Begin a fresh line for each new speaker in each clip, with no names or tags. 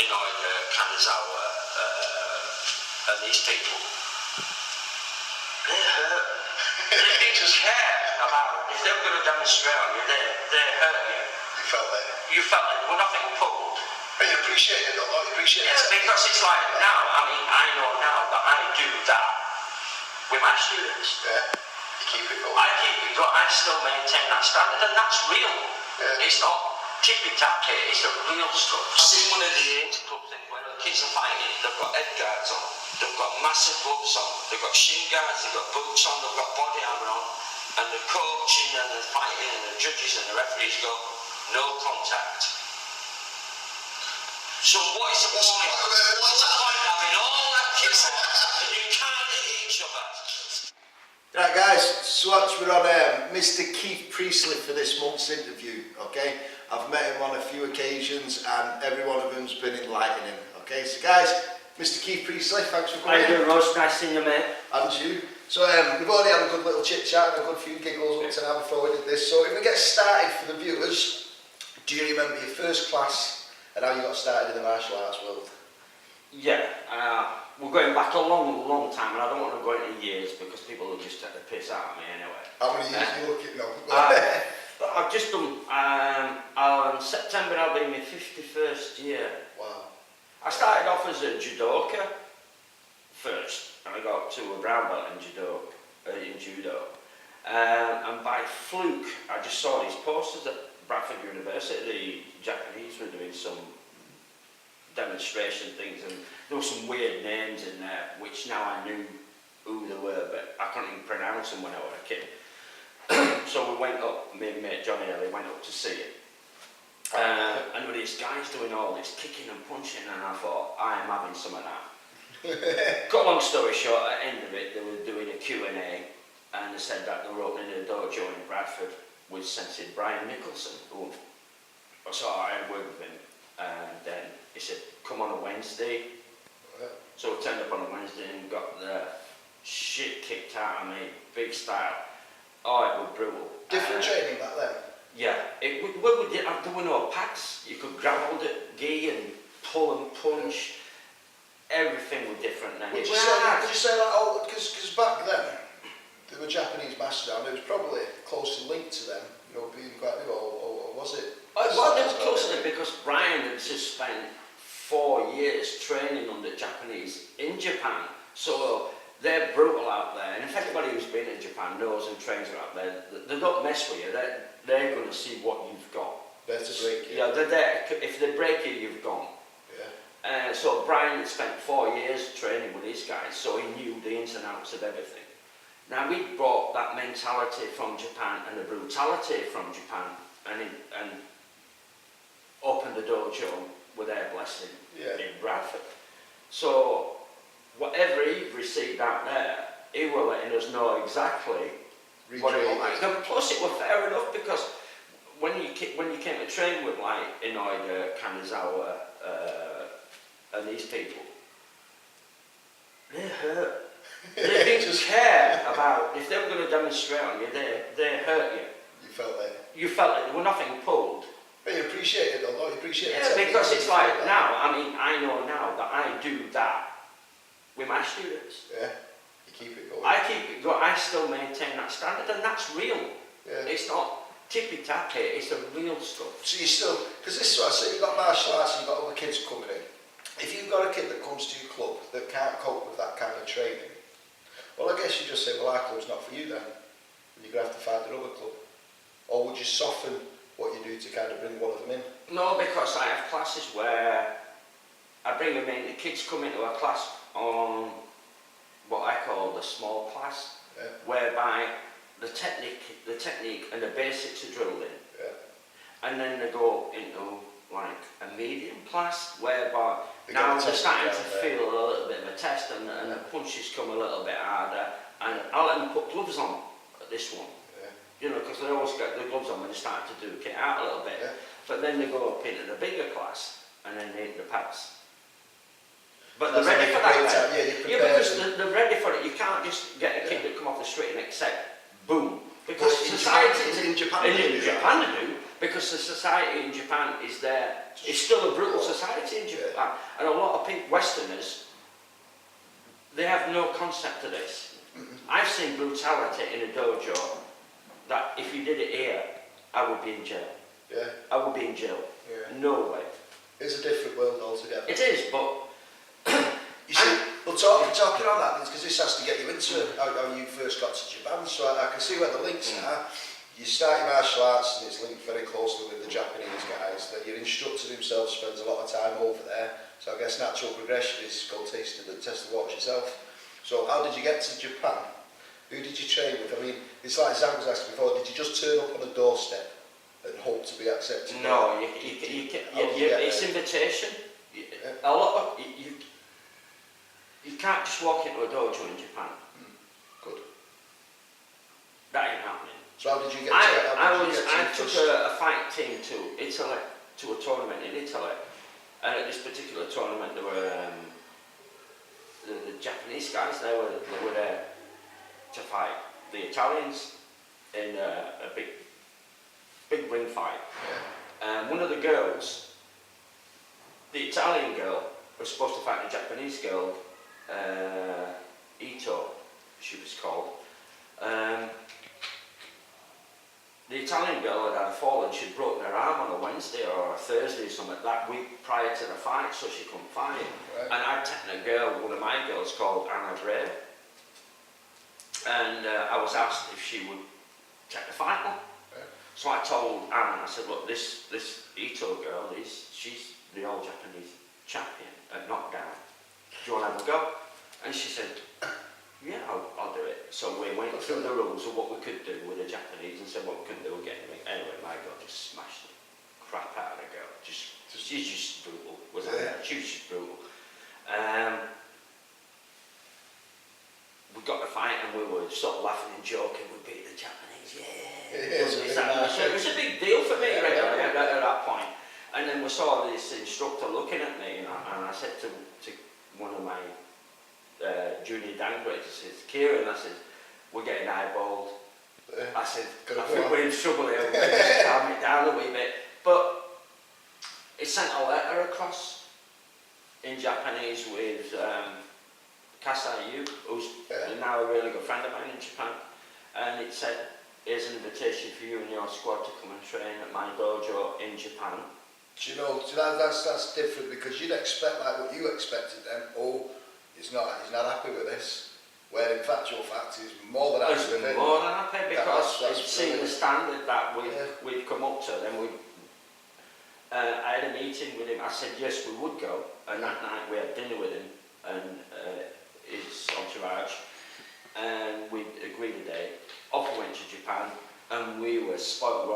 Kanazawa, and these people, they hurt. They just care about, if they were going to demonstrate on you, they hurt you.
You felt that?
You felt like there was nothing pulled.
But you appreciate it, don't you? You appreciate it.
Yes, because it's like now, I know now that I do that with my students.
Yeah. You keep it going.
I keep it going. I still maintain that standard, and that's real.
Yeah.
It's not tippy-tappy, it's the real stuff. I've seen one of the interclub things where the kids are fighting, they've got head guards on, they've got massive gloves on, they've got shin guards, they've got boots on, they've got body armour on, and the coaching and the fighting and the judges and the referees go, no contact. So what is the point? What's the point of having all that kit on and you can't hit each other?
Right guys, swatch, we're on Mr. Keith Priestley for this month's interview, okay? I've met him on a few occasions and every one of them's been enlightening, okay? So guys, Mr. Keith Priestley, thanks for coming.
How you doing, Ross? Nice seeing you, mate.
And you. So we've already had a good little chit chat and a good few giggles up to now before we did this. So if we get started for the viewers, do you remember your first class and how you got started in the martial arts world?
Yeah, we're going back a long time, and I don't want to go into years because people will just take the piss out of me anyway.
How many years are you looking now?
I've just done, in September I'll be in my 51st year.
Wow.
I started off as a judoka first, and I got to a brown belt in judo. And by fluke, I just saw these posters at Bradford University. The Japanese were doing some demonstration things, and there were some weird names in there, which now I knew who they were, but I couldn't even pronounce them when I was a kid. So we went up, me and mate Johnny Ellie went up to see it. And there were these guys doing all this kicking and punching, and I thought, I am having some of that. Cut a long story short, at the end of it, they were doing a Q&A, and they said that they were opening a dojo in Bradford with Sensei Brian Nicholson. So I had a word with him, and then he said, come on a Wednesday. So we turned up on a Wednesday and got the shit kicked out of me, big style. Oh, it was brutal.
Different training back then?
Yeah, there were no pads. You could grab hold of gi and pull and punch. Everything was different then.
Would you say like, oh, because back then, there were Japanese masters down, it was probably closely linked to them, you know, being quite new, or was it?
Well, it was closely because Brian had just spent 4 years training under Japanese in Japan, so they're brutal out there, and if anybody who's been in Japan knows and trains out there, they don't mess with you, they're going to see what you've got.
They're to break you.
Yeah, they're there. If they break you, you've gone.
Yeah.
So Brian had spent 4 years training with these guys, so he knew the ins and outs of everything. Now we brought that mentality from Japan and the brutality from Japan and opened the dojo with their blessing in Bradford. So whatever he received out there, he was letting us know exactly what it was like. And plus it was fair enough because when you came to train with like Inoue, Kanazawa, and these people, they hurt. They didn't care about, if they were going to demonstrate on you, they hurt you.
You felt that?
You felt like there was nothing pulled.
But you appreciate it, though, you appreciate it.
Yeah, because it's like now, I know now that I do that with my students.
Yeah, you keep it going.
I keep it going, I still maintain that standard, and that's real.
Yeah.
It's not tippy-tappy, it's the real stuff.
So you still, because this is what I say, you've got martial arts and you've got other kids coming in. If you've got a kid that comes to your club that can't cope with that kind of training, well, I guess you just say, well, our club's not for you then. And you're going to have to find another club. Or would you soften what you do to kind of bring one of them in?
No, because I have classes where I bring them in, the kids come into a class on what I call the small class, whereby the technique and the basics are drilled in.
Yeah.
And then they go into like a medium class, whereby now they're starting to feel a little bit of a test, and the punches come a little bit harder, and I'll let them put gloves on at this one. You know, because they always get the gloves on when they start to do it out a little bit.
Yeah.
But then they go up into the bigger class, and then they hit the pads. But they're ready for that. Because they're ready for it. You can't just get a kid to come off the street and accept, boom. Because
in
society
Japan,
in Japan they do, because the society in Japan is there. It's still a brutal society in Japan, and a lot of people, Westerners, they have no concept of this. I've seen brutality in a dojo that if you did it here, I would be in jail.
Yeah.
I would be in jail.
Yeah.
No way.
It's a different world altogether.
It is, but
you see, well, talking on that, because this has to get you into how you first got to Japan, so I can see where the links are. You start your martial arts and it's linked very closely with the Japanese guys. Then your instructor himself spends a lot of time over there, so I guess natural progression is go test the waters yourself. So how did you get to Japan? Who did you train with? I mean, it's like Zach was asking before, did you just turn up on a doorstep and hope to be accepted?
no, it's invitation. A lot of you can't just walk into a dojo in Japan.
Good.
That ain't happening.
So how did you get to
I took a fight team to Italy, to a tournament in Italy, and at this particular tournament there were the Japanese guys. They were there to fight the Italians in a big ring fight. And one of the girls, the Italian girl, was supposed to fight the Japanese girl, Ito, she was called. The Italian girl had fallen, she'd broken her arm on a Wednesday or a Thursday or something that week prior to the fight, so she couldn't fight. Right. And I'd taken a girl, one of my girls called Anna Gray, and I was asked if she would take the fight on. Right. So I told Anna, I said, look, this Ito girl, she's the old Japanese champion at knockdown. Do you want to have a go? And she said, yeah, I'll do it. So we went through the rules of what we could do with the Japanese and said what we couldn't do again. Anyway, my girl just smashed the crap out of the girl. She's just brutal, wasn't it? She was just brutal. We got the fight and we were sort of laughing and joking. We beat the Japanese, yeah. It was a big deal for me really, at that point. And then we saw this instructor looking at me, and I said to one of my junior downgrades, I said, Kieran, I said, we're getting eyeballed. I said, I think we're in trouble here, just calm it down a wee bit. But he sent a letter across in Japanese with Kasai Yu, who's now a really good friend of mine in Japan, and it said, here's an invitation for you and your squad to come and train at my dojo in Japan.
Do you know, that's different, because you'd expect like what you expected then, he's not happy with this, where in factual fact he's more than happy with it.
More than happy, because it's seen the standard that we've come up to. Then I had a meeting with him. I said yes, we would go, and that night we had dinner with him and his entourage, and we agreed a date. Off we went to Japan, and we were spoiled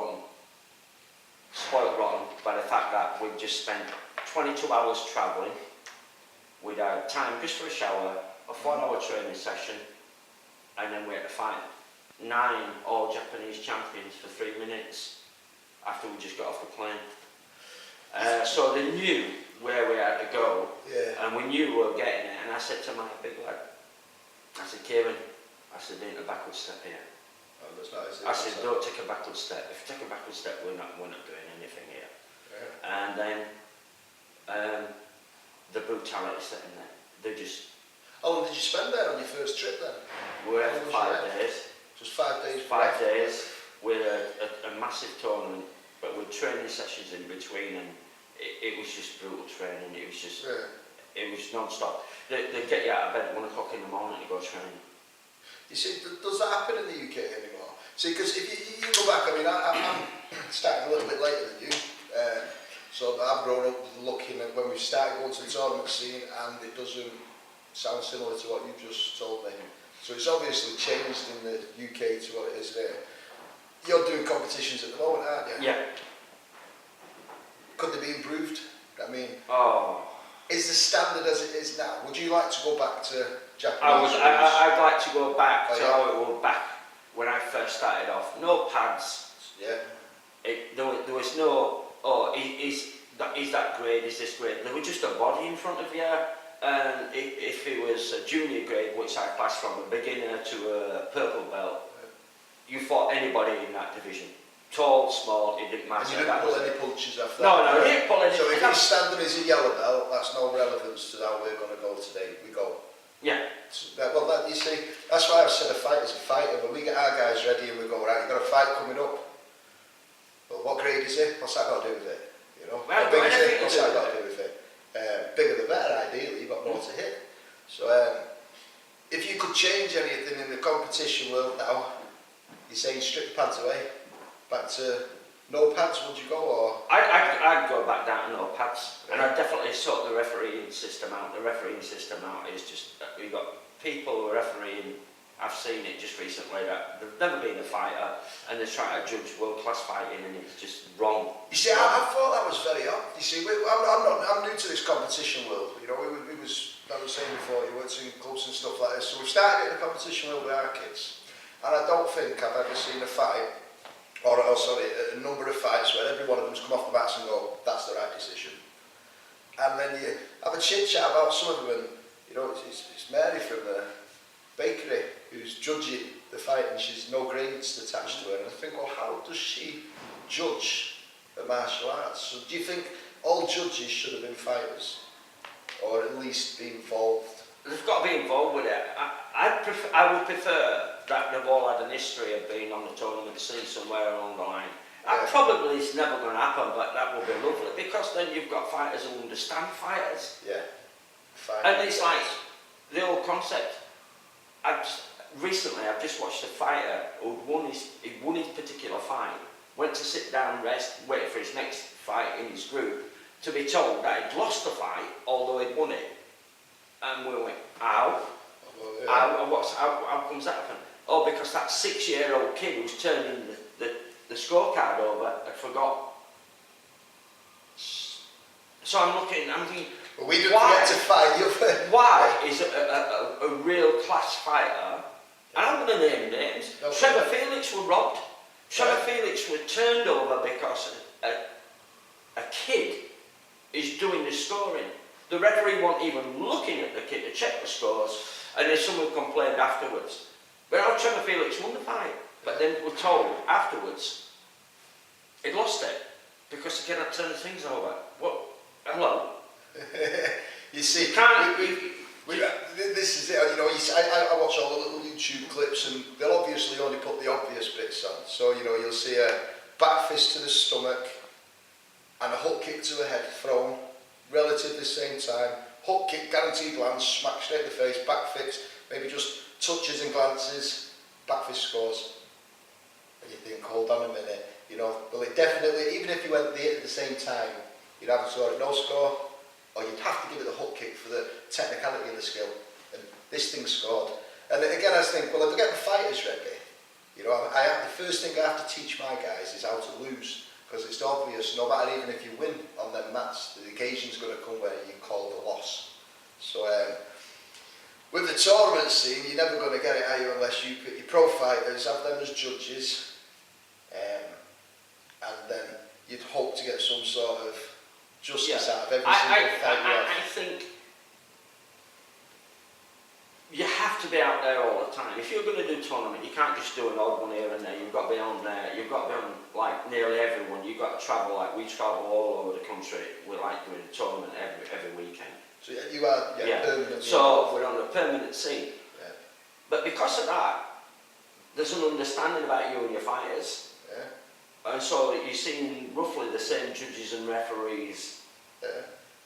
rotten by the fact that we'd just spent 22 hours travelling. We'd had time just for a shower, a 4-hour training session, and then we had to fight 9 all Japanese champions for 3 minutes after we just got off the plane. So they knew where we had to go, and we knew we were getting it. And I said to my big lad, I said, Kieran, I said, ain't a backward step here.
Oh, that's not, is it?
I said, don't take a backward step. If you take a backward step, we're not doing anything here. Yeah. And then the brutality set in there. They just...
How long did you spend there on your first trip then?
We were there for 5 days.
Just 5 days?
5 days with a massive tournament, but with training sessions in between, and it was just brutal training. It was just... It was non-stop. They'd get you out of bed at 1 o'clock in the morning to go train. You
see, does that happen in the UK anymore? See, because if you go back, I mean, I'm starting a little bit later than you, so I've grown up looking at when we started going to the tournament scene, and it doesn't sound similar to what you just told me. So it's obviously changed in the UK to what it is there. You're doing competitions at the moment, aren't you?
Yeah.
Could they be improved? I mean,
is
the standard as it is now? Would you like to go back to Japanese?
I'd like to go back to how it was back when I first started off. No pads.
Yeah.
There was no, is that grade, is this grade? There was just a body in front of you, and if it was a junior grade, which I passed from a beginner to a purple belt, you fought anybody in that division. tall, small, it didn't matter.
And you didn't pull any punches after
No,
that?
no, he didn't pull any.
So if he's standing as a yellow belt, that's no relevance to how we're going to go today. We go.
Yeah.
Well, that, you see, that's why I've said a fight is a fighter. When we get our guys ready and we go, right, you've got a fight coming up. Well, what grade is it? What's that got to do with it? You know,
Well,
how big is
anything
it?
to
What's
do
that
with
got to do with it? Bigger the better, ideally. You've got more to hit. So, if you could change anything in the competition world now, you're saying strip the pants away, back to no pads, would you go, or?
I'd go back down to no pads, and I'd definitely sort the refereeing system out. The refereeing system out is just, we've got people who are refereeing, I've seen it just recently, that they've never been a fighter, and they're trying to judge world-class fighting, and it's just wrong.
You see, I thought that was very odd. You see, I'm new to this competition world. You know, I was saying before, you worked in clubs and stuff like this, so we've started getting the competition world with our kids. And I don't think I've ever seen a fight, or sorry, a number of fights where every one of them's come off the bats and go, that's the right decision. And then you have a chit chat about some of them, and you know, it's Mary from the bakery who's judging the fight, and she's no grades attached to her. And I think, well, how does she judge the martial arts? So do you think all judges should have been fighters, or at least be involved?
They've got to be involved with it. I would prefer that they've all had an history of being on the tournament scene somewhere along the line. That probably is never going to happen, but that would be lovely, because then you've got fighters who understand fighters.
Yeah.
And it's like the old concept. Recently I've just watched a fighter who won his particular fight, went to sit down, rest, wait for his next fight in his group, to be told that he'd lost the fight, although he'd won it. And we went, how? How comes that happen? Oh, because that 6-year-old kid who's turning the scorecard over had forgot. So I'm thinking,
well, we didn't forget to fight you.
Why is a real class fighter, and I'm going to name names, Trevor Felix was robbed. Trevor Felix was turned over because a kid is doing the scoring. The referee wasn't even looking at the kid to check the scores, and then someone complained afterwards. But now Trevor Felix won the fight, but then we're told afterwards he'd lost it because he cannot turn things over. What? Hello?
You see, this is it. You know, I watch all the little YouTube clips, and they'll obviously only put the obvious bits on. So, you know, you'll see a back fist to the stomach and a hook kick to the head thrown relatively the same time. Hook kick, guaranteed glance, smack straight in the face, back fist, maybe just touches and glances, back fist scores. And you think, hold on a minute, you know, well, it definitely, even if you went at the same time, you'd have to score at no score, or you'd have to give it the hook kick for the technicality and the skill. And this thing scored. And again, I think, well, if I get the fighters ready, you know, the first thing I have to teach my guys is how to lose. Because it's obvious, no matter even if you win on them mats, the occasion's going to come where you call the loss. So, with the tournament scene, you're never going to get it, are you, unless you put your pro fighters, have them as judges, and then you'd hope to get some sort of justice out of every single fight you have.
I think you have to be out there all the time. If you're going to do a tournament, you can't just do an odd one here and there. You've got to be on there. You've got to be on like nearly everyone. You've got to travel, like we travel all over the country. We like doing a tournament every weekend.
So you are permanent.
So we're on a permanent scene.
Yeah.
But because of that, there's an understanding about you and your fighters.
Yeah.
And so you're seeing roughly the same judges and referees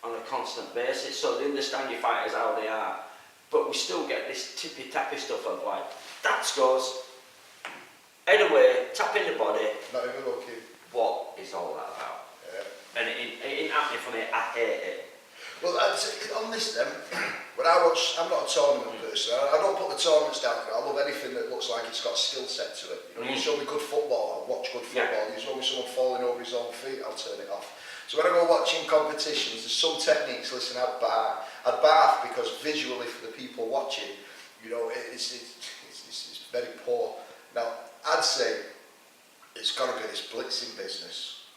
on a constant basis. So they understand your fighters how they are. But we still get this tippy-tappy stuff of like, that scores, head away, tap in the body.
Not even lucky.
What is all that about?
Yeah.
And it ain't happening for me, I hate it.
Well, on this then, when I watch, I'm not a tournament person. I don't put the tournaments down. I love anything that looks like it's got a skill set to it. You know, you show me good football, I'll watch good football. You show me someone falling over his own feet, I'll turn it off. So when I go watching competitions, there's some techniques, listen, I'd bath because visually for the people watching, you know, it's very poor. Now, I'd say it's got to be this blitzing business,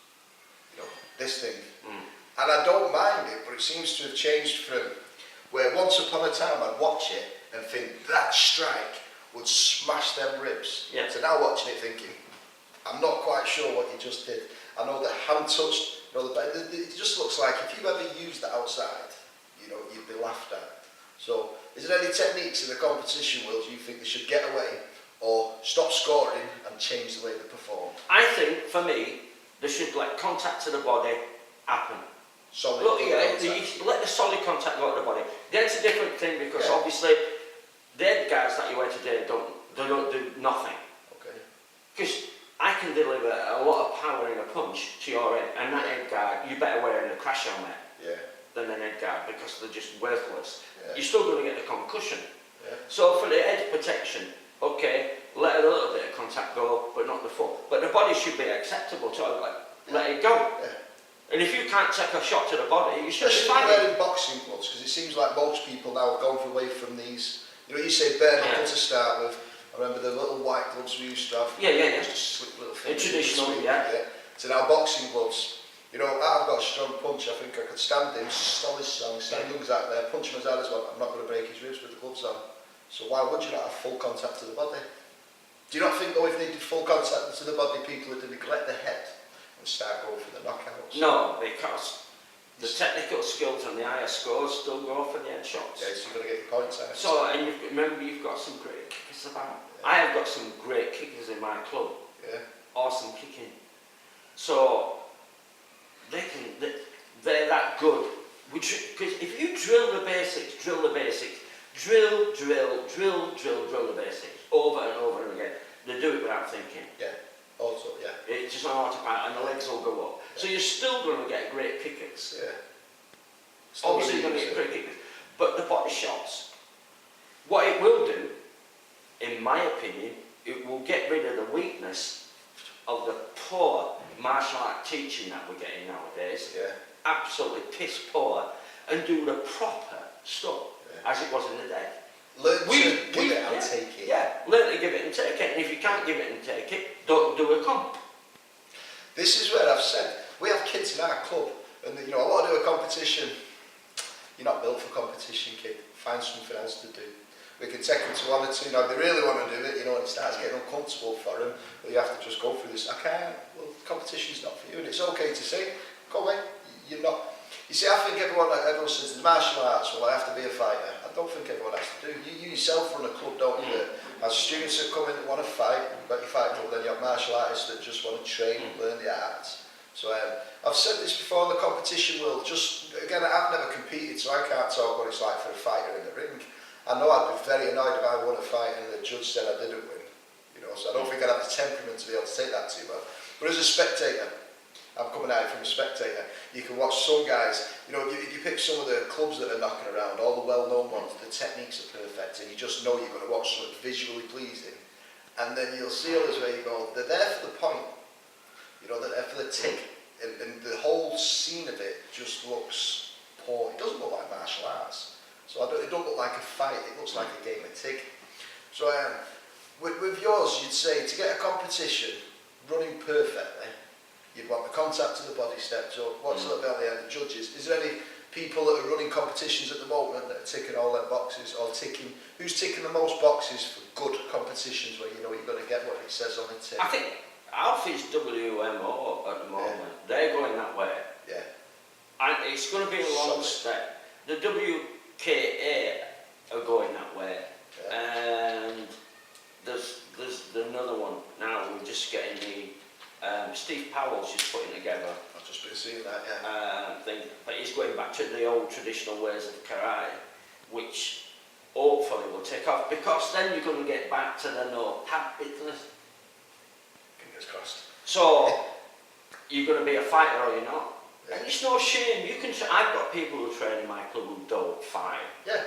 you know, this thing. And I don't mind it, but it seems to have changed from where once upon a time I'd watch it and think that strike would smash them ribs.
Yeah.
So now watching it thinking, I'm not quite sure what you just did. I know the hand touch, you know, it just looks like if you ever used that outside, you know, you'd be laughed at. So, is there any techniques in the competition world you think they should get away or stop scoring and change the way they perform?
I think, for me, they should let contact to the body happen.
Solid
Look, yeah,
contact.
you let the solid contact go to the body. That's a different thing because
Yeah.
obviously, they're the guys that you wear today don't do nothing.
Okay.
Because I can deliver a lot of power in a punch to your head, and that head guard, you better wear in a crash helmet
Yeah.
than an head guard because they're just worthless.
Yeah.
You're still going to get the concussion.
Yeah.
So for the head protection, okay, let a little bit of contact go, but not the full. But the body should be acceptable to let it go.
Yeah.
And if you can't take a shot to the body, you should be
Especially
fine.
wearing boxing gloves, because it seems like most people now have gone away from these. You know, you say bare knuckle to start with. I remember the little white gloves we used to have.
Yeah.
Just slick little
The
fingers.
traditional,
between,
yeah.
To now boxing gloves. You know, I've got a strong punch. I think I could stand him, solid song, stand lungs out there, punch him as hard as well. I'm not going to break his ribs with the gloves on. So why would you not have full contact to the body? Do you not think though if they did full contact to the body, people would neglect the head and start going for the knockouts?
No, because the technical skills and the higher scores still go for the head shots.
Yeah, so you've got to get your points out.
So, and remember, you've got some great kickers about.
Yeah.
I have got some great kickers in my club.
Yeah.
Awesome kicking. So, they're that good. Because if you drill the basics, drill the basics, drill the basics, over and over again, they do it without thinking.
Yeah. Also, yeah.
It's just an autopilot and the legs will go up. So you're still going to get great kickers.
Yeah.
Obviously you're going to get great kickers. But the body shots, what it will do, in my opinion, it will get rid of the weakness of the poor martial art teaching that we're getting nowadays.
Yeah.
Absolutely piss poor, and do the proper stuff as it was in the day.
Learn to give it and take it.
Yeah, learn to give it and take it. And if you can't give it and take it, don't do a comp.
This is where I've said, we have kids in our club, and you know, I want to do a competition. You're not built for competition, kid. Find something else to do. We can take them to one or two. Now, if they really want to do it, you know, and it starts getting uncomfortable for them, well, you have to just go through this. I can't. Well, competition's not for you, and it's okay to say, go away. You're not. You see, I think everyone says the martial arts, well, I have to be a fighter. I don't think everyone has to do. You yourself run a club, don't you? As students that come in that want to fight, you've got your fight club, then you have martial artists that just want to train and learn the arts. So I've said this before in the competition world, just, again, I've never competed, so I can't talk what it's like for a fighter in the ring. I know I'd be very annoyed if I won a fight and the judge said I didn't win. You know, so I don't think I'd have the temperament to be able to take that too well. But as a spectator, I'm coming at it from a spectator. You can watch some guys, you know, if you pick some of the clubs that are knocking around, all the well-known ones, the techniques are perfect, and you just know you're going to watch something visually pleasing. And then you'll see others where you go, they're there for the point, you know, they're there for the tick, and the whole scene of it just looks poor. It doesn't look like martial arts. So it don't look like a fight, it looks like a game of tick. So with yours, you'd say to get a competition running perfectly, you'd want the contact to the body step. So what's a little bit on the end of the judges? Is there any people that are running competitions at the moment that are ticking all their boxes, or who's ticking the most boxes for good competitions where you know you're going to get what it says on the tin?
I think Alfie's WMO at the moment, they're going that way.
Yeah.
And it's going to be a long step. The WKA are going that way.
Yeah.
And there's another one now, we're just getting the Steve Powell's just putting together
I've just been seeing that,
thing, but he's going back to the old traditional ways of karate, which hopefully will take off, because then you're going to get back to the no habitness.
Fingers crossed.
So you're going to be a fighter or you're not.
Yeah.
And it's no shame. You can. I've got people who train in my club who don't fight.
Yeah.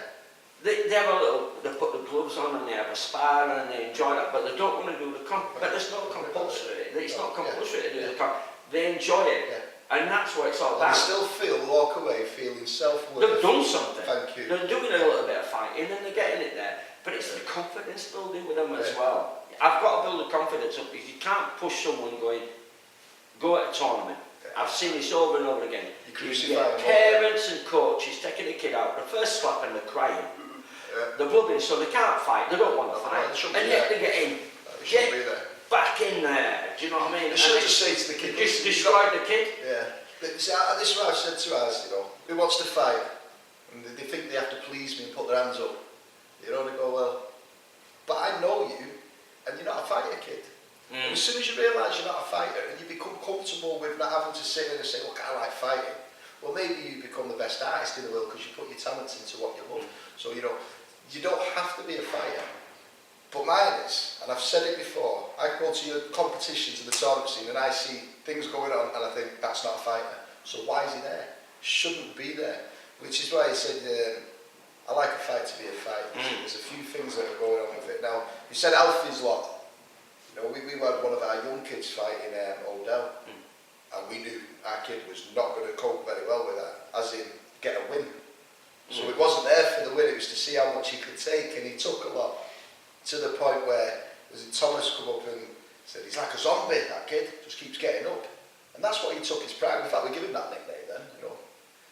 They have a little. They put the gloves on and they have a spar and they enjoy that, but they don't want to do the comp. But there's no compulsory. It's not compulsory to do the comp. They enjoy it, and that's what it's all about.
They still walk away feeling self-worth.
They've done something.
Thank you.
They're doing a little bit of fighting and they're getting it there. But it's the confidence building with them as well. I've got to build the confidence up, because you can't push someone going, go at a tournament. I've seen this over and over again. You get parents and coaches taking a kid out, the first slap and they're crying. They're blubbing, so they can't fight, they don't want to fight. And yet they get in.
They shouldn't be there.
back in there. Do you know what I mean?
You should just say to the kid,
Just
"Listen, you've
destroy the kid.
Yeah. This is what I've said to us, you know. Who wants to fight? And they think they have to please me and put their hands up. You know, they go, well, but I know you, and you're not a fighter, kid. And as soon as you realise you're not a fighter, and you become comfortable with not having to sit in and say, look, I like fighting, well, maybe you become the best artist in the world because you put your talents into what you love. So, you know, you don't have to be a fighter. But mine is, and I've said it before, I go to your competitions and the tournament scene and I see things going on and I think, that's not a fighter. So why is he there? Shouldn't be there. Which is why I said, I like a fight to be a fight. There's a few things that are going on with it. Now, you said Alfie's lot. You know, we had one of our young kids fight in Odell. And we knew our kid was not going to cope very well with that, as in get a win. So it wasn't there for the win, it was to see how much he could take, and he took a lot. To the point where, was it Thomas come up and said, he's like a zombie, that kid, just keeps getting up. And that's what he took his pride. In fact, we give him that nickname then, you know.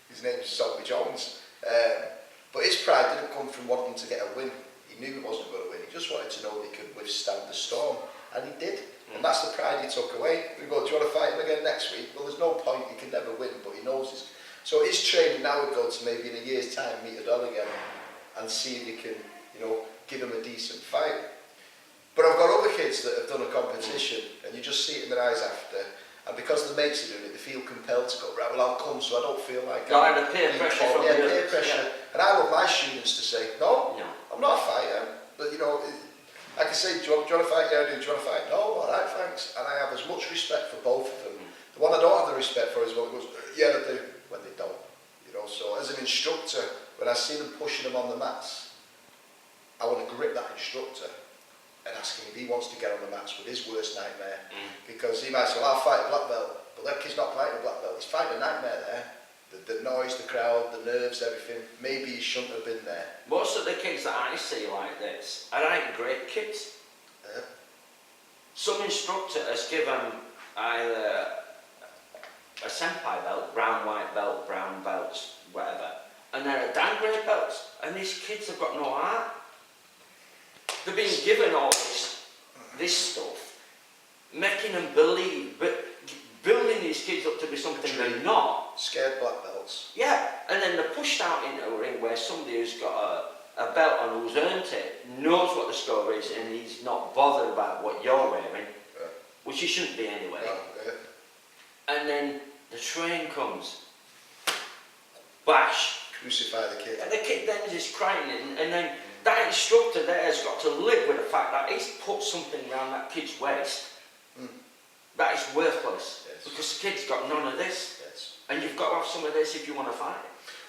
His name's Zombie Jones. But his pride didn't come from wanting to get a win. He knew he wasn't going to win. He just wanted to know that he could withstand the storm. And he did. And that's the pride he took away. We go, do you want to fight him again next week? Well, there's no point. He can never win, but he knows his. So his training now would go to maybe in a year's time meet Adol again and see if he can, you know, give him a decent fight. But I've got other kids that have done a competition and you just see it in their eyes after, and because the mates are doing it, they feel compelled to go, right, well, I'll come so I don't feel like
I'm the peer pressure from
yeah, peer pressure. Yeah. And I want my students to say, no, I'm not a fighter. But, you know, I can say, do you want to fight? Yeah, I do. Do you want to fight? No, all right, thanks. And I have as much respect for both of them. The one I don't have the respect for is one that goes, yeah, I do, when they don't. You know, so as an instructor, when I see them pushing them on the mats, I want to grip that instructor and ask him if he wants to get on the mats with his worst nightmare. Because he might say, well, I'll fight a black belt, but that kid's not fighting a black belt, he's fighting a nightmare there. The noise, the crowd, the nerves, everything, maybe he shouldn't have been there.
Most of the kids that I see like this are like great kids. Some instructor has given either a senpai belt, brown, white belt, brown belts, whatever, and they're a downgrade belts, and these kids have got no heart. They're being given all this stuff, making them believe, but building these kids up to be something they're not.
Scared black belts.
Yeah, and then they're pushed out into a ring where somebody who's got a belt on, who's earned it, knows what the score is, and he's not bothered about what you're wearing, which he shouldn't be anyway. And then the train comes, bash.
Crucify the kid.
And the kid then is just crying, and then that instructor there has got to live with the fact that he's put something around that kid's waist that is worthless, because the kid's got none of this, and you've got to have some of this if you want to fight.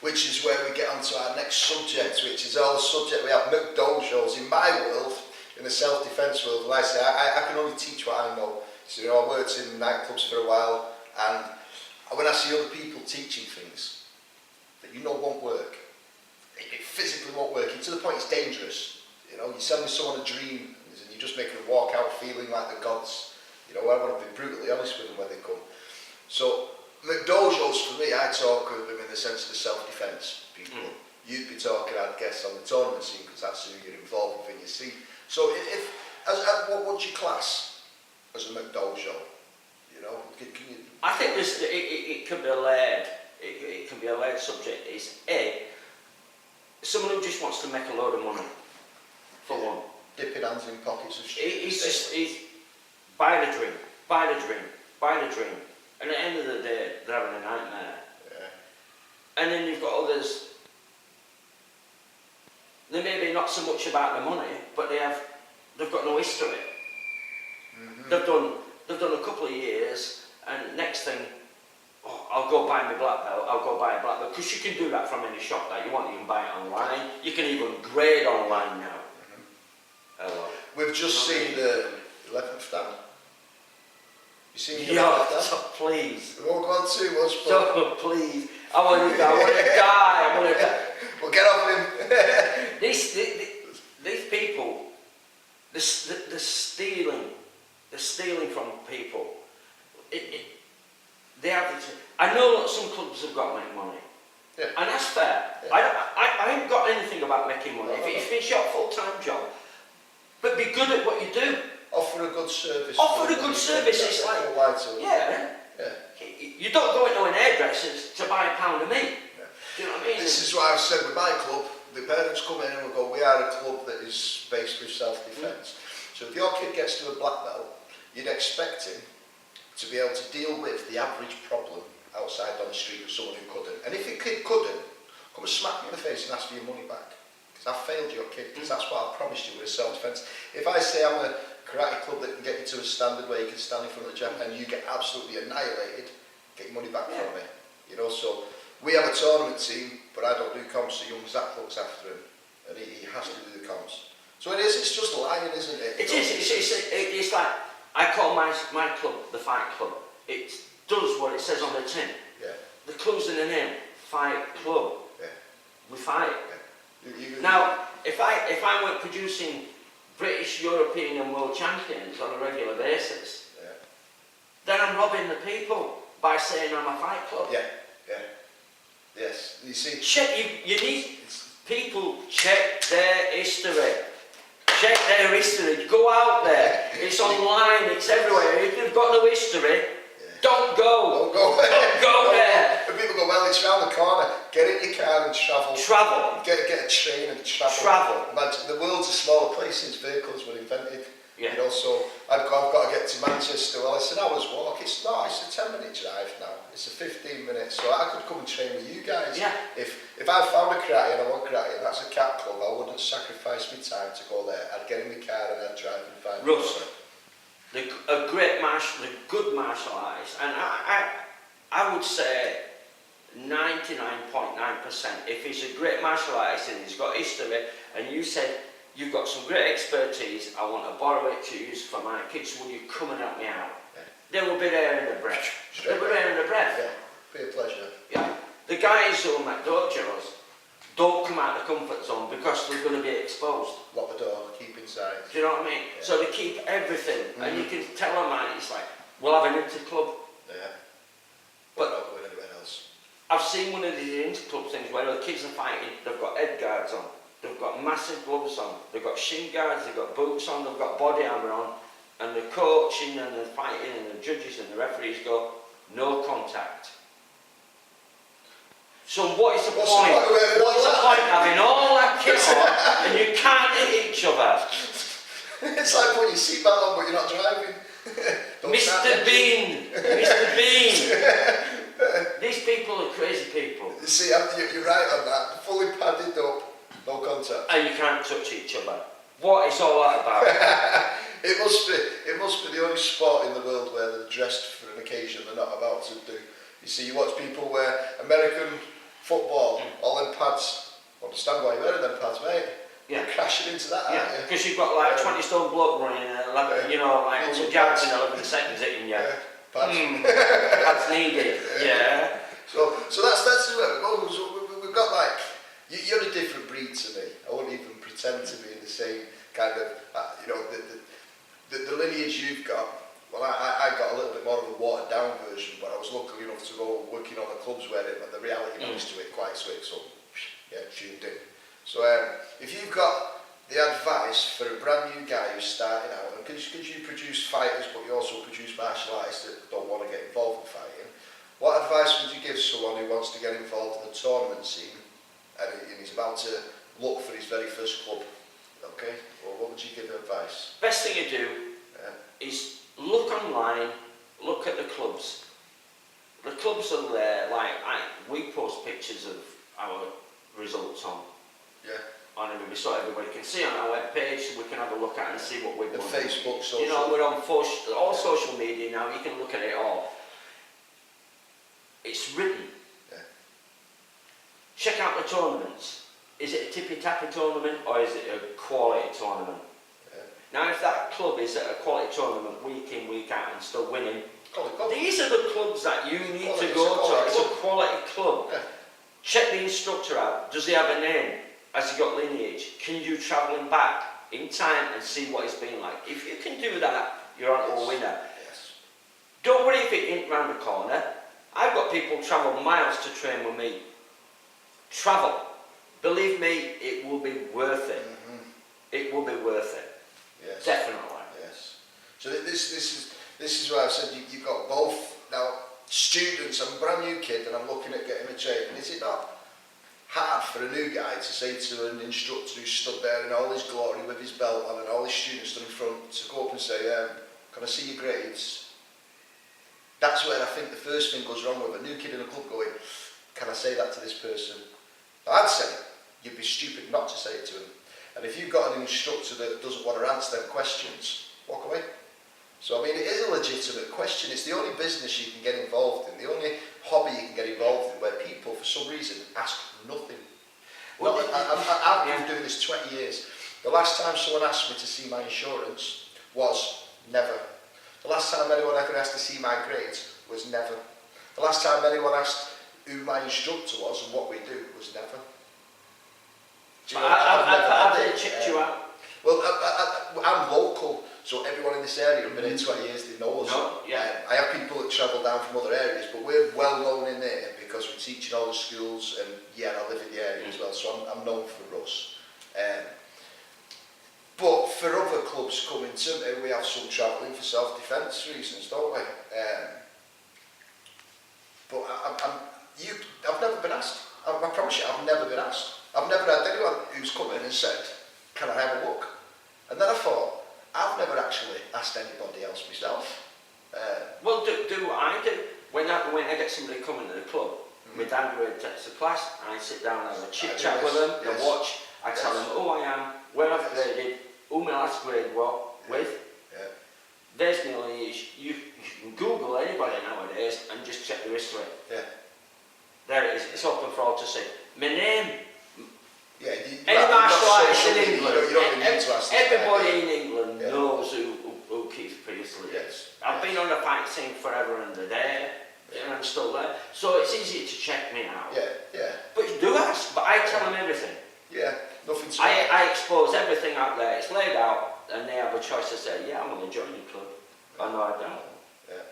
Which is where we get onto our next subject, which is all the subject we have McDojos. In my world, in the self-defence world, like I say, I can only teach what I know. So, you know, I worked in nightclubs for a while, and when I see other people teaching things that you know won't work, it physically won't work, to the point it's dangerous. You know, you're selling someone a dream, and you're just making them walk out feeling like the gods. You know, I want to be brutally honest with them when they come. So, McDojos for me, I talk of them in the sense of the self-defence people. You'd be talking, I'd guess, on the tournament scene, because that's who you're involved with in your scene. So, what would you class as a McDojo? You know, can you?
I think this it can be a layered. It can be a layered subject. Is someone who just wants to make a load of money, for one.
Dipping hands in pockets of
He's buy the dream, buy the dream, buy the dream. And at the end of the day, they're having a nightmare. And then you've got others, they may be not so much about the money, but they've got no history. They've done a couple of years, and next thing, I'll go buy my black belt, I'll go buy a black belt, because you can do that from any shop that you want, you can buy it online, you can even grade online now.
We've just seen the 11th Dan. You seen the 11th
Yeah,
Dan?
so please.
We won't go on too much, but...
So please. I want to die.
We'll get off him.
These people, they're stealing from people. I know that some clubs have got to make money, and that's fair. I ain't got anything about making money. If it's your full-time job, but be good at what you do.
Offer a good service.
Offer a good service, it's like,
Don't lie to them.
yeah,
Yeah.
you don't go into an hairdresser's to buy a pound of meat.
Yeah.
Do you know what I mean?
This is what I've said with my club. The parents come in and we go, we are a club that is based with self-defence. So if your kid gets to a black belt, you'd expect him to be able to deal with the average problem outside on the street with someone who couldn't. And if your kid couldn't, come and smack me in the face and ask for your money back. Because I failed your kid, because that's what I promised you with self-defence. If I say I'm a karate club that can get you to a standard where you can stand in front of the jump and you get absolutely annihilated, get your money back from me. You know, so we have a tournament team, but I don't do comps, so young Zach looks after him, and he has to do the comps. So it's just lying, isn't it?
It's like, I call my club the Fight Club. It does what it says on the tin.
Yeah.
The clue's in the name, Fight Club.
Yeah.
We fight.
Yeah.
Now, if I weren't producing British, European and world champions on a regular basis, then I'm robbing the people by saying I'm a fight club.
Yeah. Yes. You see,
You need people check their history. Check their history. Go out there. It's online. It's everywhere. If you've got no history, don't go.
Don't go.
Don't go there.
And people go, well, it's round the corner. Get in your car and travel.
Travel.
Get a train and travel.
Travel.
Imagine, the world's a smaller place since vehicles were invented.
Yeah.
You know, so I've got to get to Manchester. Well, it's an hour's walk. It's not. It's a 10-minute drive now. It's a 15-minute. So I could come and train with you guys.
Yeah.
If I found a karate and I want karate and that's a cat club, I wouldn't sacrifice my time to go there. I'd get in my car and I'd drive and find
Russ, a good martial artist, and I would say 99.9%. If he's a great martial artist and he's got history, and you said you've got some great expertise, I want to borrow it to use for my kids. Will you come and help me out?
Yeah.
They will be there in the breath. They'll be there in the breath.
Yeah, be a pleasure.
Yeah. The guys who are at dojos don't come out of the comfort zone because they're going to be exposed.
Lock the door, keep inside.
Do you know what I mean?
Yeah.
So they keep everything, and you can tell them, man, it's like, we'll have an inter-club.
Yeah.
But
not going anywhere else.
I've seen one of these inter-club things where the kids are fighting, they've got head guards on, they've got massive gloves on, they've got shin guards, they've got boots on, they've got body armour on, and the coaching and the fighting and the judges and the referees go, no contact. So what is the point? What is the point of having all that kit on and you can't hit each other?
It's like putting your seatbelt on but you're not driving.
Mr. Bean! Mr. Bean! These people are crazy people.
You see, you're right on that. Fully padded up, no contact.
And you can't touch each other. What is all that about?
It must be the only sport in the world where they're dressed for an occasion they're not about to do. You see, you watch people wear American football, all them pads. I understand why you're wearing them pads, mate.
Yeah.
You're crashing into that, aren't you?
Because you've got like a 20-stone bloke running in 11, you know, like 100 yards in 11 seconds hitting you.
Pads.
That's needed. Yeah.
So that's where we go. So we've got like, you're a different breed to me. I wouldn't even pretend to be in the same kind of, you know, the lineage you've got. Well, I got a little bit more of a watered down version, but I was lucky enough to go working on the clubs where the reality comes to it quite quick, so yeah, tuned in. So if you've got the advice for a brand new guy who's starting out, and because you produce fighters but you also produce martial artists that don't want to get involved in fighting, what advice would you give someone who wants to get involved in the tournament scene and he's about to look for his very first club? Okay, well, what would you give advice?
Best thing you do is look online, look at the clubs. The clubs are there, like we post pictures of our results on everybody, so everybody can see on our webpage, so we can have a look at it and see what we've
The
done.
Facebook, social.
You know, we're on all social media now, you can look at it all. It's written.
Yeah.
Check out the tournaments. Is it a tippy-tappy tournament or is it a quality tournament? Now, if that club is at a quality tournament week in, week out and still winning, these are the clubs that you need to go to. It's a quality club.
Yeah.
Check the instructor out. Does he have a name? Has he got lineage? Can you travel him back in time and see what he's been like? If you can do that, you're on to a winner.
Yes.
Don't worry if it ain't round the corner. I've got people travel miles to train with me. Travel. Believe me, it will be worth it.
Mm-hmm.
It will be worth it.
Yes.
Definitely.
Yes. So this is why I've said you've got both. Now, students, I'm a brand new kid and I'm looking at getting a training. Is it not hard for a new guy to say to an instructor who stood there in all his glory with his belt on and all his students stood in front to go up and say, can I see your grades? That's where I think the first thing goes wrong with a new kid in a club going, can I say that to this person? I'd say you'd be stupid not to say it to him. And if you've got an instructor that doesn't want to answer them questions, walk away. So I mean, it is a legitimate question. It's the only business you can get involved in, the only hobby you can get involved in where people, for some reason, ask nothing. Well, I've been doing this 20 years. The last time someone asked me to see my insurance was never. The last time anyone ever asked to see my grades was never. The last time anyone asked who my instructor was and what we do was never. Do you know,
I've never checked you out.
Well, I'm local, so everyone in this area have been here 20 years, they know us.
No, yeah.
I have people that travel down from other areas, but we're well known in there because we teach in all the schools, and yeah, I live in the area as well, so I'm known for us. But for other clubs coming to me, we have some travelling for self-defence reasons, don't we? But I've never been asked. I promise you, I've never been asked. I've never had anyone who's come in and said, can I have a look? And then I thought, I've never actually asked anybody else myself.
Well, do I do? When I get somebody coming to the club, my dad takes the class, I sit down and have a chit chat with them, I watch, I tell them who I am, where I've graded, who my last grade was with.
Yeah.
There's no age. You can Google anybody nowadays and just check the history.
Yeah.
There it is, it's open for all to see. My name,
Yeah,
any martial artist in England,
you don't even need to ask this
everybody
guy.
in England knows who Keith Priestley is.
Yes.
I've been on the fight scene forever and a day, and I'm still there. So it's easy to check me out.
Yeah.
But you do ask, but I tell them everything.
Yeah, nothing to
I expose everything out there, it's laid out, and they have a choice to say, yeah, I'm going to join your club. Or no, I don't.
Yeah.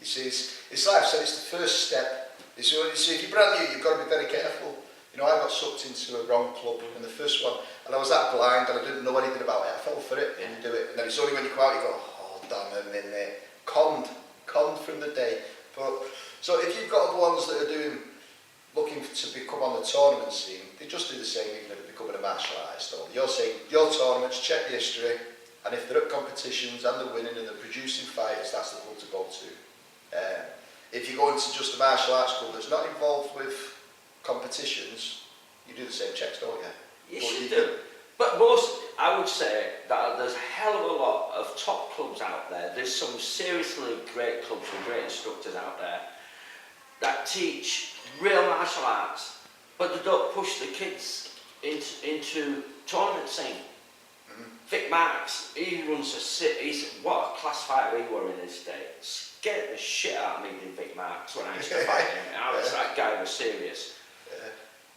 You see, it's like I said, it's the first step. So if you're brand new, you've got to be very careful. You know, I got sucked into a wrong club in the first one, and I was that blind and I didn't know anything about it. I fell for it and you do it, and then it's only when you go out you go, oh damn, I'm in there. Conned from the day. But so if you've got the ones that are looking to become on the tournament scene, they just do the same even if they're becoming a martial artist. You're saying your tournaments, check the history, and if they're at competitions and they're winning and they're producing fighters, that's the club to go to. If you go into just a martial arts club that's not involved with competitions, you do the same checks, don't you?
Yes, you do. But I would say that there's a hell of a lot of top clubs out there. There's some seriously great clubs with great instructors out there that teach real martial arts, but they don't push the kids into tournament scene. Vic Marks, he runs what a class fighter he were in his day. Scared the shit out of me, did Vic Marks, when I used to fight him. That guy was serious.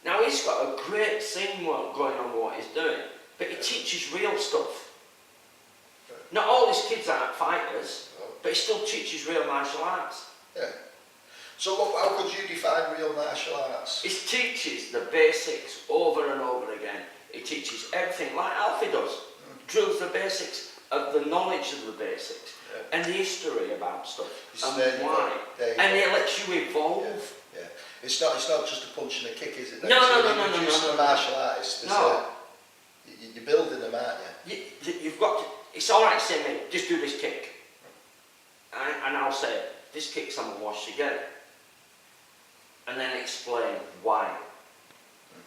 Now he's got a great scene going on what he's doing, but he teaches real stuff. Not all his kids aren't fighters, but he still teaches real martial arts.
Yeah. So how could you define real martial arts?
He teaches the basics over and over again. He teaches everything like Alfie does. Drills the basics of the knowledge of the basics and the history about stuff and why. And he lets you evolve.
Yeah. It's not just a punch and a kick, is it?
No.
You're a martial artist. You're building them, aren't you?
You've got to, it's all right saying, mate, just do this kick. And I'll say, this kick's on the wash together. And then explain why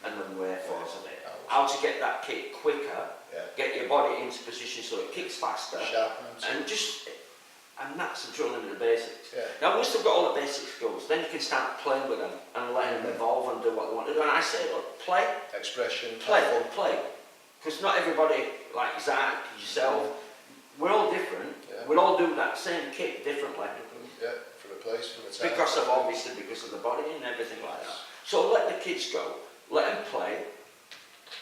and the wherefore of it. How to get that kick quicker, get your body into position so it kicks faster, and that's the drilling of the basics.
Yeah.
Now once they've got all the basic skills, then you can start playing with them and letting them evolve and do what they want to do. And I say, look, play.
Expression.
Play. Because not everybody, like Zach, yourself, we're all different. Yeah. We'll all do that same kick differently.
Yeah, from a place, from a time.
Because of the body and everything like that. So let the kids go, let them play,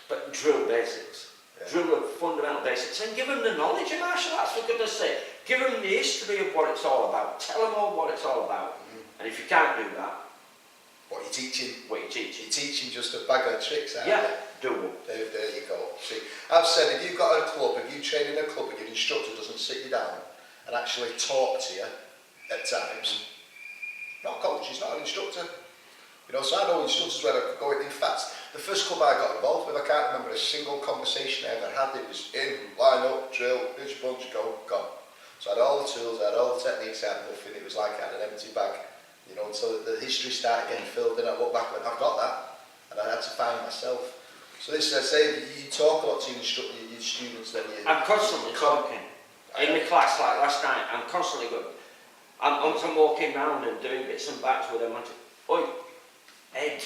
but drill basics. Drill the fundamental basics and give them the knowledge of martial arts, for goodness sake. Give them the history of what it's all about. Tell them all what it's all about. And if you can't do that,
what you're teaching.
teaching.
You're teaching just a bag of tricks, aren't
Yeah,
you?
do.
There you go. See, I've said if you've got a club, if you train in a club and your instructor doesn't sit you down and actually talk to you at times, not a coach, he's not an instructor. You know, so I know instructors where I could go in fact, the first club I got involved with, I can't remember a single conversation I ever had. It was in, line up, drill, here's your punch, go, gone. So I had all the tools, I had all the techniques, I had nothing. It was like I had an empty bag, you know, until the history started getting filled in. I look back and went, I've got that, and I had to find myself. So this, I say, you talk a lot to your students, then you...
I'm constantly talking. In the class, like last night, I'm constantly going. I'm walking around and doing bits and bats with them. Oi, head,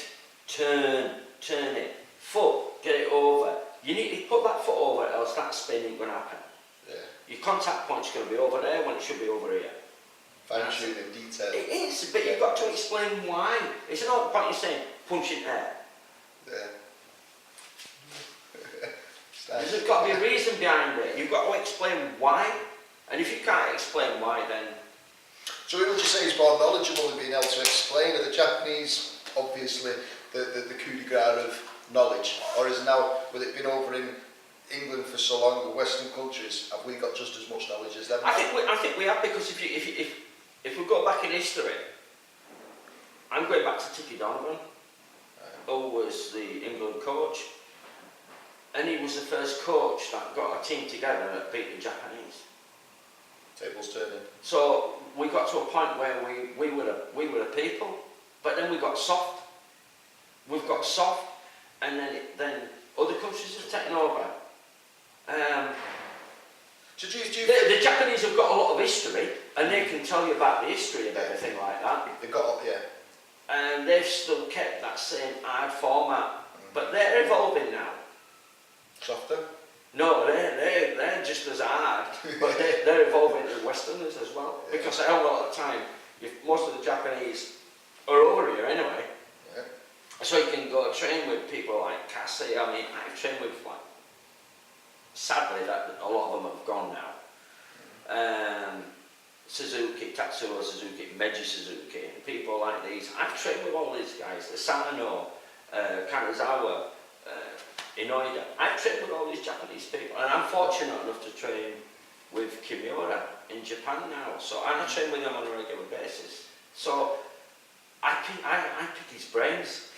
turn it, foot, get it over. You need to put that foot over, else that spin ain't going to happen.
Yeah.
Your contact point's going to be over there when it should be over here.
Fine-tuning detail.
It is, but you've got to explain why. It's not point you saying, punch in there.
Yeah.
There's got to be a reason behind it. You've got to explain why. And if you can't explain why, then...
So who would you say is more knowledgeable in being able to explain? Are the Japanese, obviously, the coup de grace of knowledge? Or is now, with it being over in England for so long, the Western countries, have we got just as much knowledge as them?
I think we have, because if we go back in history, I'm going back to Tiki Donovan, who was the England coach, and he was the first coach that got a team together that beat the Japanese.
Tables turning.
So we got to a point where we were the people, but then we got soft. We've got soft, and then other countries have taken over.
So do you
The Japanese have got a lot of history, and they can tell you about the history of everything like that.
they've got, yeah.
And they've still kept that same hard format, but they're evolving now.
Softer?
No, they're just as hard, but they're evolving to Westerners as well.
Yeah.
Because a hell lot of the time, most of the Japanese are over here anyway.
Yeah.
So you can go train with people like Cassie. I mean, I've trained with, like, sadly, that a lot of them have gone now. Suzuki, Tatsuo Suzuki, Meiji Suzuki, and people like these. I've trained with all these guys, the Sano, Kanazawa, Inoida. I've trained with all these Japanese people, and I'm fortunate enough to train with Kimura in Japan now. So I train with them on a regular basis. So I pick his brains.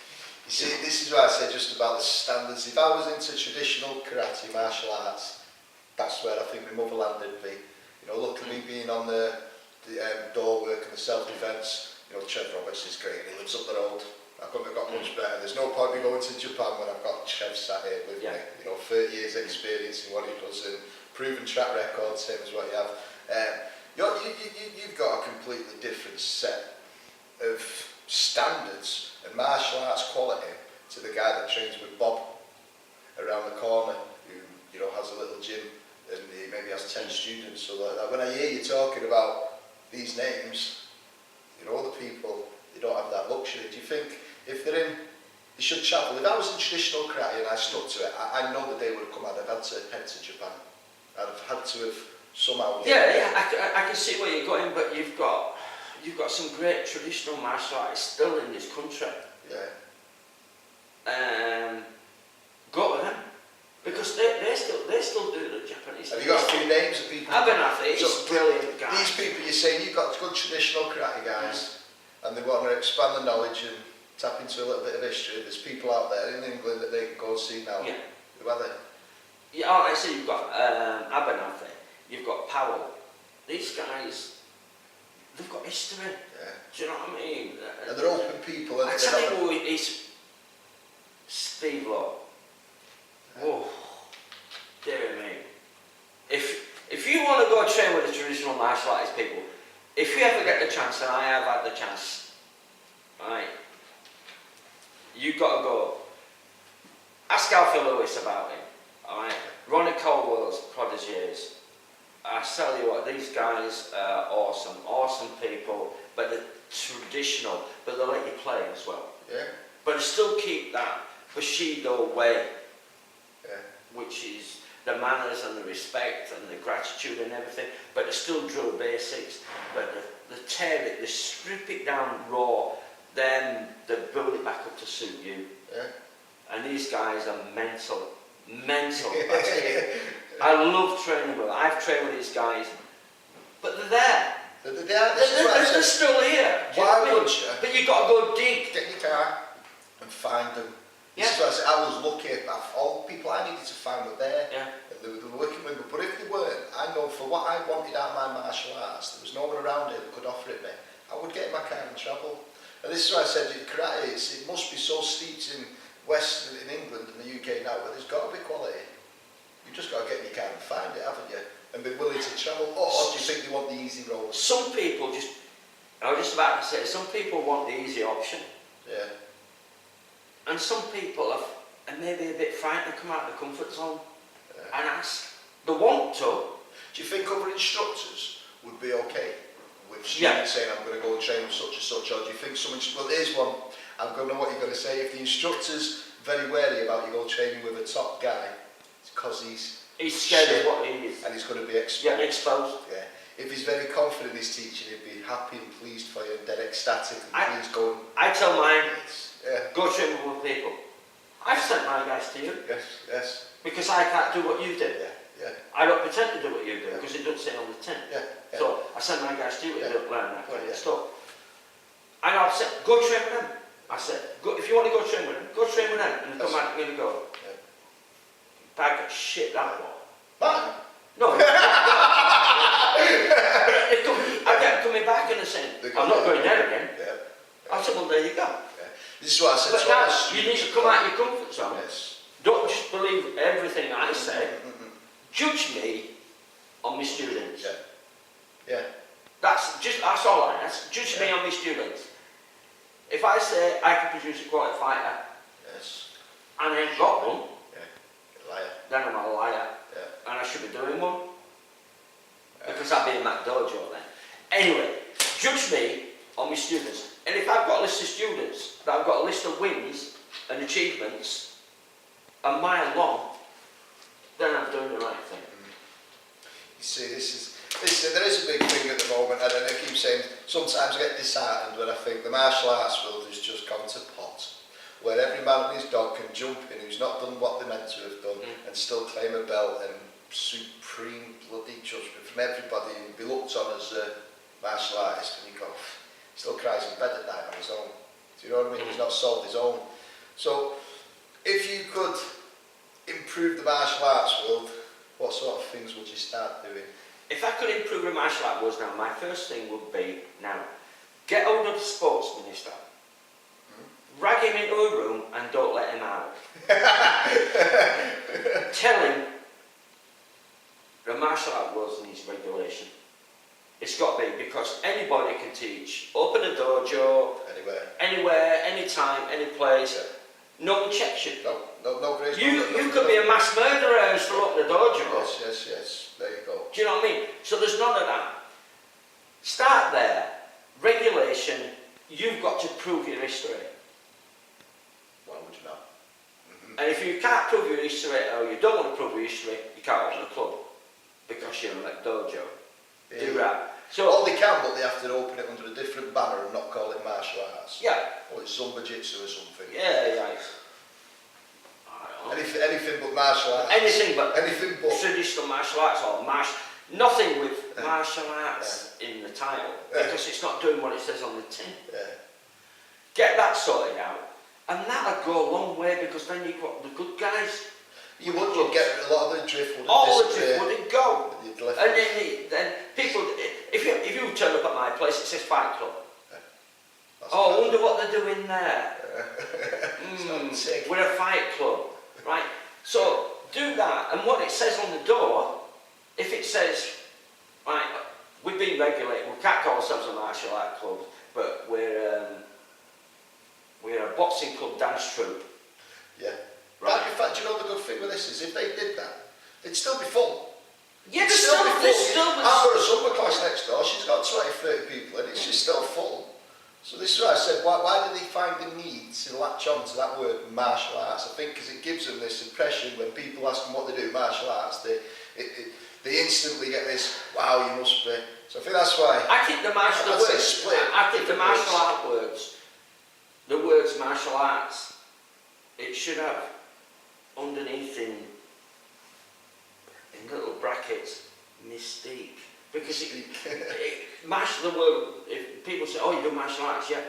You see, this is what I said just about the standards. If I was into traditional karate, martial arts, that's where I think my motherland would be. You know, look at me being on the door work and the self-defence. You know, Trev Roberts is great, and he lives up the road. I couldn't have got much better. There's no point in going to Japan when I've got Trev sat here with me. You know, 30 years experience in what he does and proven track record, same as what you have. You've got a completely different set of standards and martial arts quality to the guy that trains with Bob around the corner, who, you know, has a little gym and he maybe has 10 students. So that when I hear you talking about these names, you know, other people, they don't have that luxury. Do you think if they're in, they should travel? If I was in traditional karate and I stuck to it, I know the day would have come, I'd have had to head to Japan. I'd have had to have somehow...
I can see where you're going, but you've got some great traditional martial artists still in this country.
Yeah.
Go to them, because they still do the Japanese.
Have you got a few names of people?
Abernathy, he's brilliant guy.
These people you're saying, you've got good traditional karate guys, and they want to expand the knowledge and tap into a little bit of history. There's people out there in England that they can go and see now.
Yeah.
Who are they?
Yeah, I see. You've got Abernathy, you've got Powell. These guys, they've got history.
Yeah.
Do you know what I mean?
And they're open people.
I tell you who is Steve Law. Oh, dear me. If you want to go train with the traditional martial arts people, if you ever get the chance, and I have had the chance, right, you've got to go. Ask Alfie Lewis about him, alright? Ronnie Caldwell's prodigies. I tell you what, these guys are awesome people, but they're traditional, but they'll let you play as well.
Yeah.
But they still keep that Bushido way,
Yeah.
which is the manners and the respect and the gratitude and everything, but they still drill basics, but they tear it, they strip it down raw. then they build it back up to suit you.
Yeah.
And these guys are mental. That's it. I love training with them. I've trained with these guys, but they're there. They're still here.
Why would you?
But you've got to go dig.
Get in your car and find them.
Yeah.
This is what I said. I was lucky. All the people I needed to find were there.
Yeah.
And they were working with me. But if they weren't, I know for what I wanted out of my martial arts, there was no one around here that could offer it me. I would get in my car and travel. And this is what I said, karate, it must be so steeped in West, in England and the UK now, but there's got to be quality. You've just got to get in your car and find it, haven't you? And be willing to travel. Or do you think they want the easy road?
Some people I was just about to say, some people want the easy option.
Yeah.
And some people are maybe a bit frightened to come out of the comfort zone and ask. They want to.
Do you think other instructors would be okay with students saying, I'm going to go and train with such and such, or do you think someone, well, here's one, I'm going to know what you're going to say. If the instructor's very wary about you go training with a top guy, it's because he's
scared of what he is.
And he's going to be exposed.
Yeah, exposed.
Yeah. If he's very confident in his teaching, he'd be happy and pleased for you, and dead ecstatic and pleased going.
I tell mine,
Yeah.
go train with other people. I've sent my guys to you
Yes.
because I can't do what you do.
Yeah.
I don't pretend to do what you do because it doesn't say on the tin.
Yeah.
So I send my guys to you and don't learn that kind of
Yeah.
stuff. And I've said, go train with them. I said, if you want to go train with them, go train with them. And come back and go, bag of shit that one.
Mine?
No. I kept coming back and saying, I'm not going there again.
Yeah.
I said, well, there you go.
This is what I said
But
to
now,
all the
you need
students.
to come out of your comfort zone.
Yes.
Don't just believe everything I say. Judge me on my students.
Yeah.
That's all I ask. Judge me on my students. If I say I can produce a quality fighter
Yes.
and I ain't got one,
Liar.
then I'm a liar.
Yeah.
And I should be doing one. Because I'd be in that dojo then. Anyway, judge me on my students. And if I've got a list of students, that I've got a list of wins and achievements a mile long, then I'm doing the right thing.
You see, there is a big thing at the moment, and I keep saying, sometimes I get disheartened when I think the martial arts world has just gone to pot, where every man and his dog can jump in who's not done what they're meant to have done and still claim a belt and supreme bloody judgment from everybody and be looked on as a martial artist, and you go, he still cries in bed at night on his own. Do you know what I mean? He's not solved his own. So, if you could improve the martial arts world, what sort of things would you start doing?
If I could improve the martial art world now, my first thing would be, now, get hold of the sports minister, rag him into a room and don't let him out. Tell him the martial art world needs regulation. It's got to be, because anybody can teach. Open a dojo, anywhere, anytime, any place. No one checks you.
No grace.
You could be a mass murderer and still open a dojo.
Yes. There you go.
Do you know what I mean? So there's none of that. Start there. Regulation. You've got to prove your history.
Why would you not?
And if you can't prove your history, or you don't want to prove your history, you can't open a club. Because you're in a dojo. Do that. So,
well, they can, but they have to open it under a different banner and not call it martial arts.
yeah.
Or it's Zumba Jitsu or something.
Yeah.
Anything but martial arts.
Anything but
Traditional
martial arts or nothing with martial arts in the title, because it's not doing what it says on the tin. Get that sorted out, and that'll go a long way, because then you've got the good guys.
You'd get a lot of the drift would
all the drift would go.
And
then people, if you turn up at my place, it says Fight Club. I wonder what they're doing there. We're a fight club, right? So do that, and what it says on the door, if it says, right, we've been regulated, we can't call ourselves a martial art club, but we're a boxing club dance troupe.
Yeah.
Right.
In fact, you know the good thing with this is, if they did that, they'd still be full.
Yeah, there's still
I've got a Zumba class next door, she's got 20, 30 people in it, she's still full. So this is what I said, why do they find the need to latch on to that word martial arts? I think because it gives them this impression when people ask them what they do, martial arts, they instantly get this, wow, you must be. So I think that's why.
I think the martial
I think the martial
art words the words martial arts, it should have underneath in little brackets, mystique. Because martial, the word, if people say, oh, you do martial arts, yeah.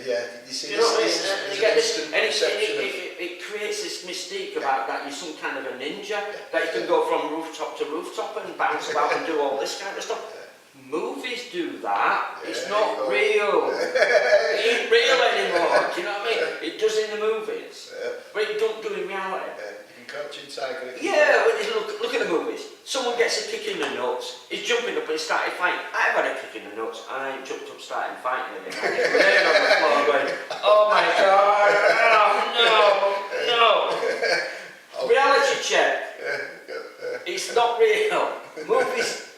Yeah, you see,
You know what I mean?
this
And
is
you get
an
this,
instant
and
perception of...
it creates this mystique about that you're some kind of a ninja,
Yeah.
that you can go from rooftop to rooftop and bounce about and do all this kind of stuff. Movies do that.
Yeah,
It's not real. It ain't real anymore. Do you know what I mean? It does in the movies, but it don't do in reality.
You can crouch in tiger.
Yeah, when you look at the movies. Someone gets a kick in the nuts, he's jumping up and he started fighting. I've had a kick in the nuts and I ain't jumped up starting fighting again. I'm just laying on the floor going, oh my God, no. Reality check. It's not real. Movies,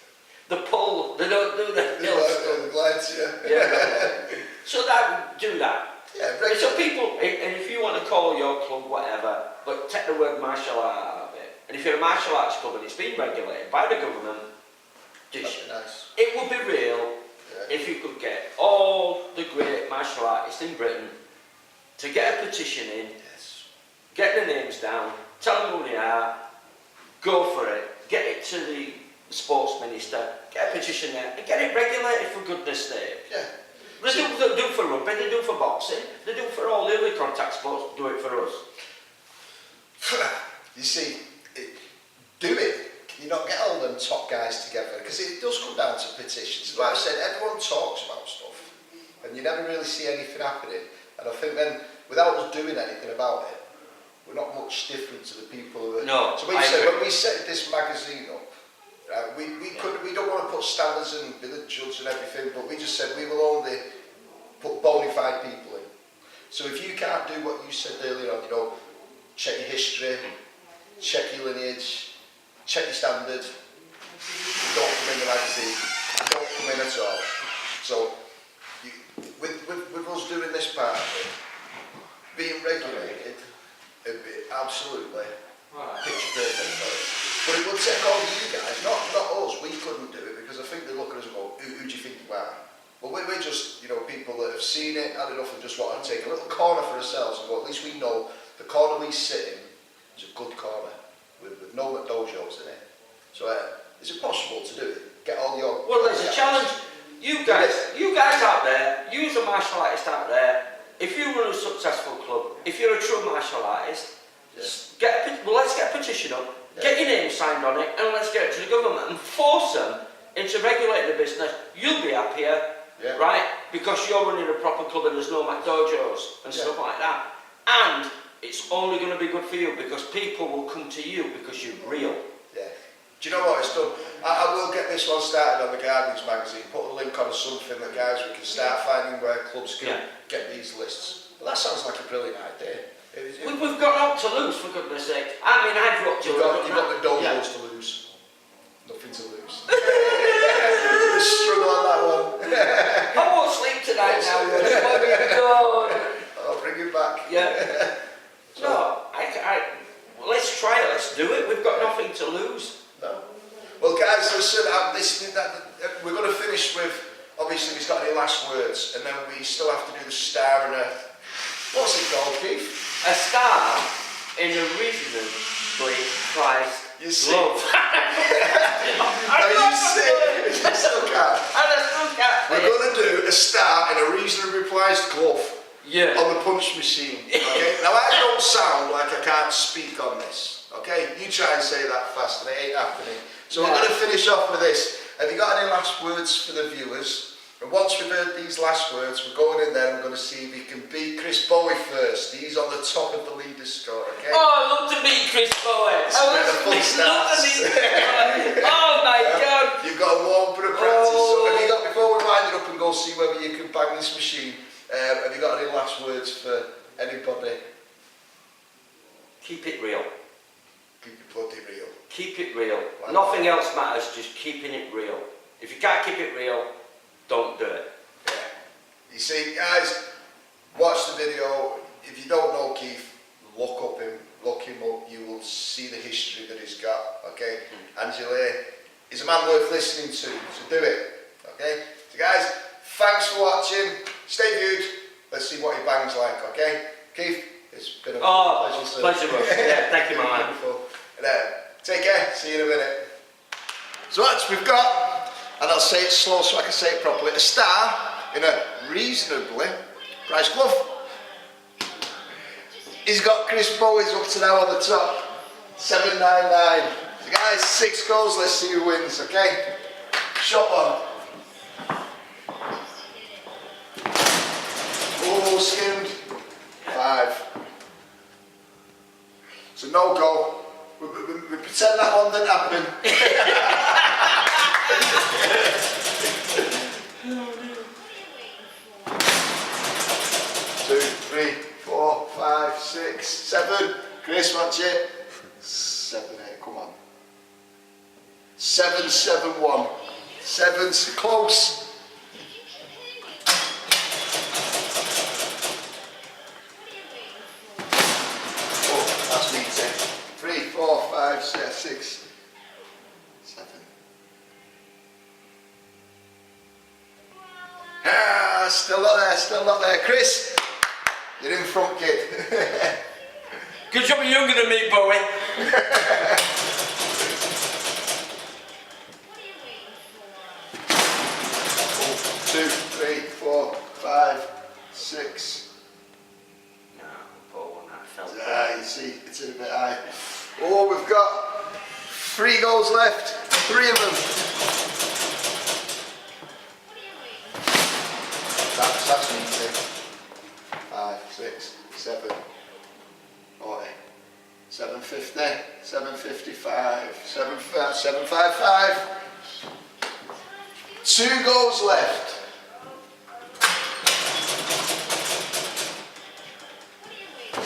the pull, they don't do the hill stuff.
The glides,
Yeah. So do that.
Yeah,
So people, and if you want to call your club whatever, but take the word martial art out of it. And if you're a martial arts club and it's been regulated by the government,
nice.
it would be real if you could get all the great martial artists in Britain to get a petition in, get their names down, tell them who they are, go for it, get it to the sports minister, get a petition there, and get it regulated for goodness sake.
Yeah.
They do for rugby, they do for boxing, they do for all the other contact sports, do it for us.
You see, do it. Can you not get all them top guys together? Because it does come down to petitions. Like I said, everyone talks about stuff, and you never really see anything happening. And I think then, without us doing anything about it, we're not much different to the people who are...
No,
so we said, when we set this magazine up, we don't want to put standards and be the judge and everything, but we just said we will only put bona fide people in. So if you can't do what you said earlier on, check your history, check your lineage, check your standard, don't come in the magazine, don't come in at all. So with us doing this part of it, being regulated, it'd be absolutely picture perfect for it. But it would take all you guys, not us. We couldn't do it because I think they look at us and go, who do you think you are? Well, we're just, people that have seen it, had enough and just want to take a little corner for ourselves and go, at least we know the corner we sit in is a good corner with no dojos in it. So is it possible to do it? Get all your...
Well, there's a challenge. You guys out there, you as a martial artist out there, if you run a successful club, if you're a true martial artist, let's get a petition up, get your name signed on it, and let's get it to the government and force them into regulating the business. You'll be happier, right? Because you're running a proper club and there's no dojos and stuff like that. And it's only going to be good for you because people will come to you because you're real.
Yeah. Do you know what it's done? I will get this one started on the Guardians magazine, put a link on something that guys we can start finding where clubs can get these lists. Well, that sounds like a brilliant idea.
We've got out to lose, for goodness sake. I mean, I've got to lose.
You've got the dojos to lose. Nothing to lose. Struggle on that one.
I won't sleep tonight now.
I'll bring it back.
Yeah. No, let's try it. Let's do it. We've got nothing to lose.
No. Well, guys, listen. We're going to finish with. Obviously, we've got any last words, and then we still have to do the star and a. What's it called, Keith?
A star in a reasonably priced glove.
Are you serious? I still can't. We're going to do a star in a reasonably priced glove.
Yeah.
On the punch machine. Okay. Now I don't sound like I can't speak on this. Okay. You try and say that fast, and it ain't happening. So we're going to finish off with this. Have you got any last words for the viewers? And once we've heard these last words, we're going in there and we're going to see if we can beat Chris Bowie first. He's on the top of the leaders score, okay?
Oh, I love to beat Chris Bowie.
Love to beat Chris Bowie.
Oh my God.
You've got a warm bit of practice. So have you got, before we wind it up and go see whether you can bang this machine, have you got any last words for anybody?
Keep it real.
Keep it bloody real.
Keep it real. Nothing else matters, just keeping it real. If you can't keep it real, don't do it.
Yeah. You see, guys, watch the video. If you don't know Keith, look him up. You will see the history that he's got. Okay, Angela is a man worth listening to. So do it. Okay. So, guys, thanks for watching. Stay viewed. Let's see what he bangs like, okay? Keith, it's been a
Oh,
pleasure, sir.
pleasure, Russ. Yeah, thank you, man.
Wonderful. And, take care, see you in a minute. So that's we've got, and I'll say it slow so I can say it properly, a star in a reasonably priced glove. He's got Chris Bowie's up to now on the top, 799. So guys, 6 goals, let's see who wins, okay? Shot one. Oh, skimmed. 5. So no goal. We pretend that one didn't happen. 2, 3, 4, 5, 6, 7. Chris, watch it. 7, 8, come on. 7, 7, 1. 7's close. Oh, that's me, 10. 3, 4, 5, 6, 7. Ah, still not there, still not there. Chris, you're in front, kid.
Good job you're younger than me, Bowie.
2, 3, 4, 5, 6.
No, Bowie, that felt
Ah, you see, it's a bit high. Oh, we've got 3 goals left. 3 of them. That's me too. 5, 6, 7, 40, 750, 755, 755. 2 goals left. 1,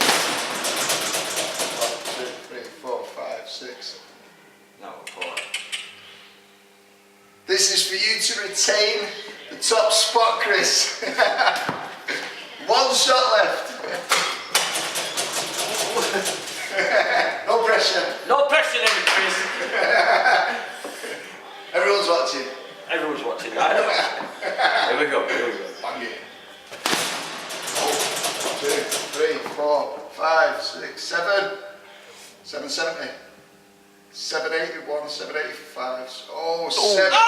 2, 3, 4, 5, 6.
No, Bowie.
This is for you to retain the top spot, Chris. 1 shot left. No pressure.
No pressure on me, Chris.
Everyone's watching.
Everyone's watching. I know. Here we go. Here we go.
Bang it. 2, 3, 4, 5, 6, 7. 770. 781, 785. Oh, 7.
Oh,